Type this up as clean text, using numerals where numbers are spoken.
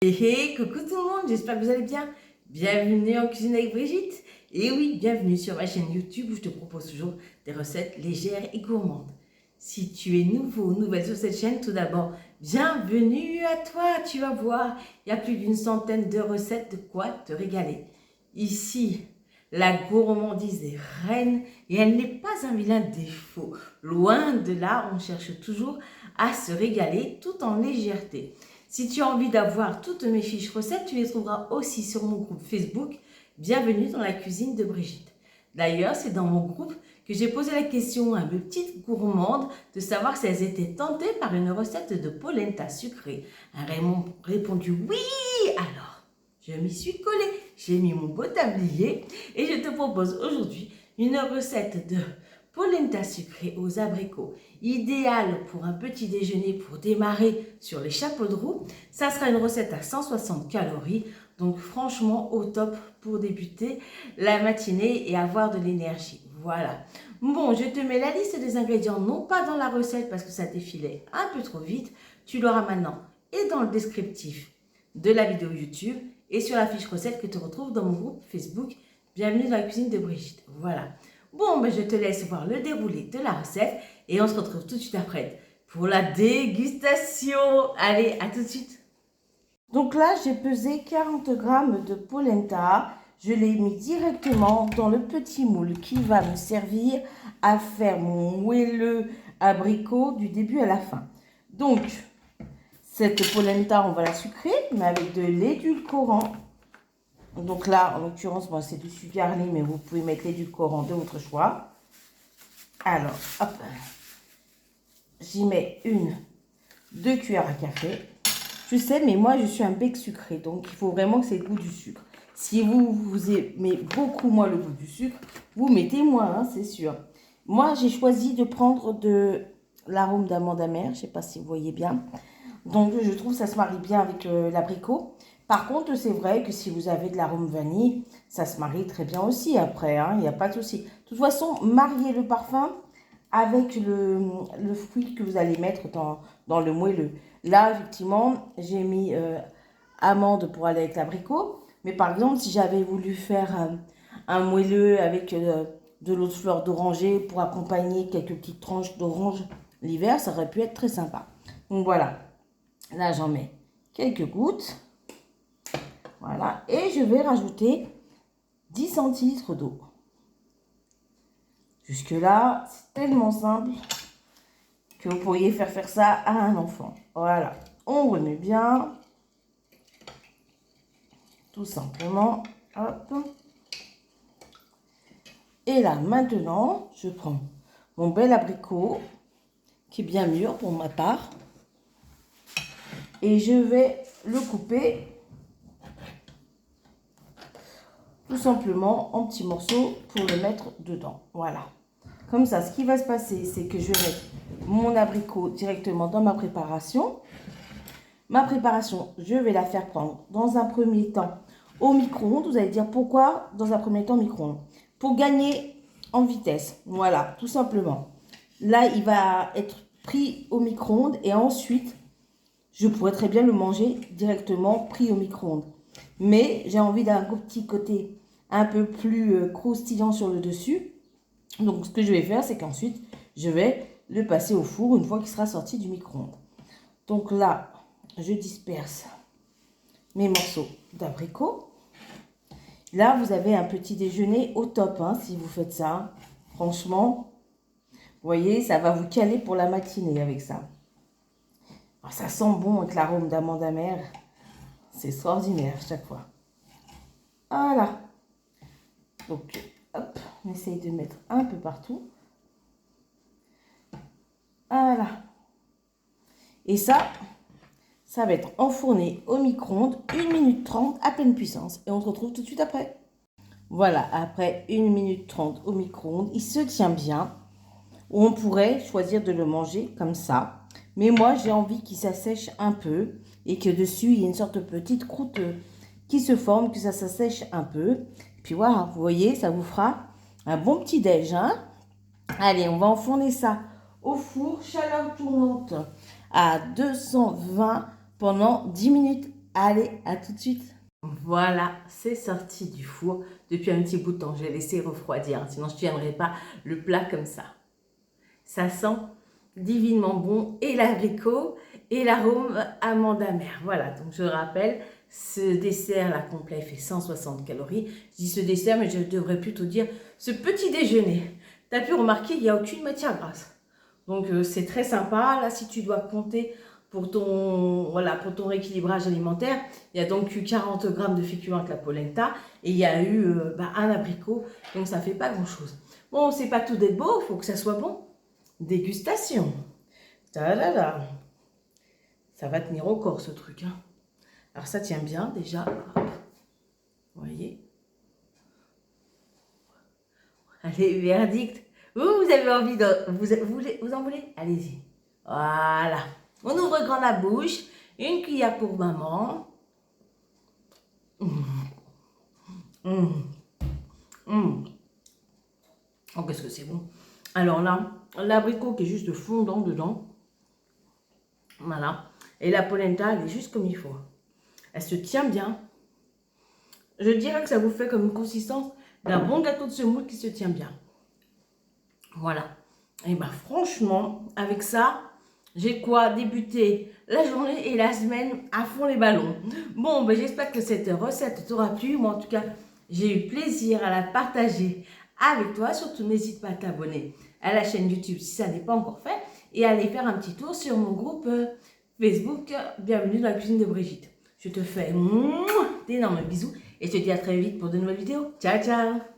Hey, coucou tout le monde, j'espère que vous allez bien. Bienvenue en cuisine avec Brigitte. Et oui, bienvenue sur ma chaîne YouTube où je te propose toujours des recettes légères et gourmandes. Si tu es nouveau ou nouvelle sur cette chaîne, tout d'abord, bienvenue à toi. Tu vas voir, il y a plus d'une centaine de recettes de quoi te régaler. Ici, la gourmandise est reine et elle n'est pas un vilain défaut. Loin de là, on cherche toujours à se régaler tout en légèreté. Si tu as envie d'avoir toutes mes fiches recettes, tu les trouveras aussi sur mon groupe Facebook. Bienvenue dans la cuisine de Brigitte. D'ailleurs, c'est dans mon groupe que j'ai posé la question à mes petites gourmandes de savoir si elles étaient tentées par une recette de polenta sucrée. Elles m'ont répondu oui. Alors, je m'y suis collée, j'ai mis mon beau tablier et je te propose aujourd'hui une recette de polenta sucrée aux abricots, idéal pour un petit déjeuner pour démarrer sur les chapeaux de roue. Ça sera une recette à 160 calories, donc franchement au top pour débuter la matinée et avoir de l'énergie. Voilà. Bon, je te mets la liste des ingrédients, non pas dans la recette parce que ça défilait un peu trop vite. Tu l'auras maintenant et dans le descriptif de la vidéo YouTube et sur la fiche recette que tu retrouves dans mon groupe Facebook. Bienvenue dans la cuisine de Brigitte. Voilà. Bon, ben je te laisse voir le déroulé de la recette et on se retrouve tout de suite après pour la dégustation. Allez, à tout de suite. Donc là, j'ai pesé 40 grammes de polenta. Je l'ai mis directement dans le petit moule qui va me servir à faire mon moelleux abricot du début à la fin. Donc, cette polenta, on va la sucrer, mais avec de l'édulcorant. Donc là, en l'occurrence, moi, c'est du sucre garni, mais vous pouvez mettre l'édulcorant de votre choix. Alors, hop, j'y mets 2 cuillères à café. Je sais, mais moi, je suis un bec sucré, donc il faut vraiment que c'est le goût du sucre. Si vous aimez beaucoup moins le goût du sucre, vous mettez moins, hein, c'est sûr. Moi, j'ai choisi de prendre de l'arôme d'amande amère, je ne sais pas si vous voyez bien. Donc, je trouve que ça se marie bien avec l'abricot. Par contre, c'est vrai que si vous avez de l'arôme vanille, ça se marie très bien aussi après, hein, il n'y a pas de souci. De toute façon, mariez le parfum avec le fruit que vous allez mettre dans le moelleux. Là, effectivement, j'ai mis amande pour aller avec l'abricot. Mais par exemple, si j'avais voulu faire un moelleux avec de l'eau de fleur d'oranger pour accompagner quelques petites tranches d'orange l'hiver, ça aurait pu être très sympa. Donc voilà, là j'en mets quelques gouttes. Voilà, et je vais rajouter 10 centilitres d'eau. Jusque-là, c'est tellement simple que vous pourriez faire ça à un enfant. Voilà, on remet bien. Tout simplement. Hop. Et là, maintenant, je prends mon bel abricot, qui est bien mûr pour ma part. Et je vais le couper tout simplement en petits morceaux pour le mettre dedans. Voilà. Comme ça, ce qui va se passer, c'est que je vais mettre mon abricot directement dans ma préparation. Ma préparation, je vais la faire prendre dans un premier temps au micro-ondes. Vous allez dire pourquoi dans un premier temps micro-ondes? Pour gagner en vitesse. Voilà, tout simplement. Là, il va être pris au micro-ondes et ensuite, je pourrais très bien le manger directement pris au micro-ondes. Mais j'ai envie d'un petit côté un peu plus croustillant sur le dessus. Donc, ce que je vais faire, c'est qu'ensuite, je vais le passer au four une fois qu'il sera sorti du micro-ondes. Donc là, je disperse mes morceaux d'abricot. Là, vous avez un petit déjeuner au top, hein, si vous faites ça. Franchement, vous voyez, ça va vous caler pour la matinée avec ça. Alors, ça sent bon avec l'arôme d'amande amère. C'est extraordinaire chaque fois. Voilà. Donc, hop, on essaye de mettre un peu partout. Voilà. Et ça va être enfourné au micro-ondes 1 minute 30 à pleine puissance. Et on se retrouve tout de suite après. Voilà, après 1 minute 30 au micro-ondes, il se tient bien. On pourrait choisir de le manger comme ça. Mais moi, j'ai envie qu'il s'assèche un peu et que dessus, il y ait une sorte de petite croûte qui se forme, que ça s'assèche un peu. Puis voilà, vous voyez, ça vous fera un bon petit déj, hein. Allez, on va enfourner ça au four, chaleur tournante à 220 pendant 10 minutes. Allez, à tout de suite. Voilà, c'est sorti du four depuis un petit bout de temps. Je l'ai laissé refroidir, hein, sinon je ne tiendrai pas le plat comme ça. Ça sent divinement bon et l'abricot et l'arôme amande amère. Voilà, donc je rappelle, ce dessert-là complet fait 160 calories. Je dis ce dessert, mais je devrais plutôt dire ce petit déjeuner. Tu as pu remarquer, il n'y a aucune matière grasse. Donc c'est très sympa. Là, si tu dois compter pour ton rééquilibrage alimentaire, il y a donc eu 40 grammes de féculents avec la polenta et il y a eu un abricot. Donc ça ne fait pas grand-chose. Bon, c'est pas tout d'être beau, il faut que ça soit bon. Dégustation. Ta-da-da. Ça va tenir au corps ce truc. Hein. Alors ça tient bien déjà. Hop. Vous voyez. Allez, verdict. Vous avez envie de... Vous en voulez? Allez-y. Voilà. On ouvre grand la bouche. Une cuillère pour maman. Oh, qu'est-ce que c'est bon. Alors là, l'abricot qui est juste fondant dedans. Voilà. Et la polenta, elle est juste comme il faut. Elle se tient bien. Je dirais que ça vous fait comme une consistance d'un bon gâteau de semoule qui se tient bien. Voilà. Et bien franchement, avec ça, j'ai quoi débuter la journée et la semaine à fond les ballons. Bon, ben, j'espère que cette recette t'aura plu. Moi, en tout cas, j'ai eu plaisir à la partager avec toi. Surtout, n'hésite pas à t'abonner à la chaîne YouTube si ça n'est pas encore fait. Et à aller faire un petit tour sur mon groupe Facebook. Bienvenue dans la cuisine de Brigitte. Je te fais d'énormes bisous et je te dis à très vite pour de nouvelles vidéos. Ciao, ciao!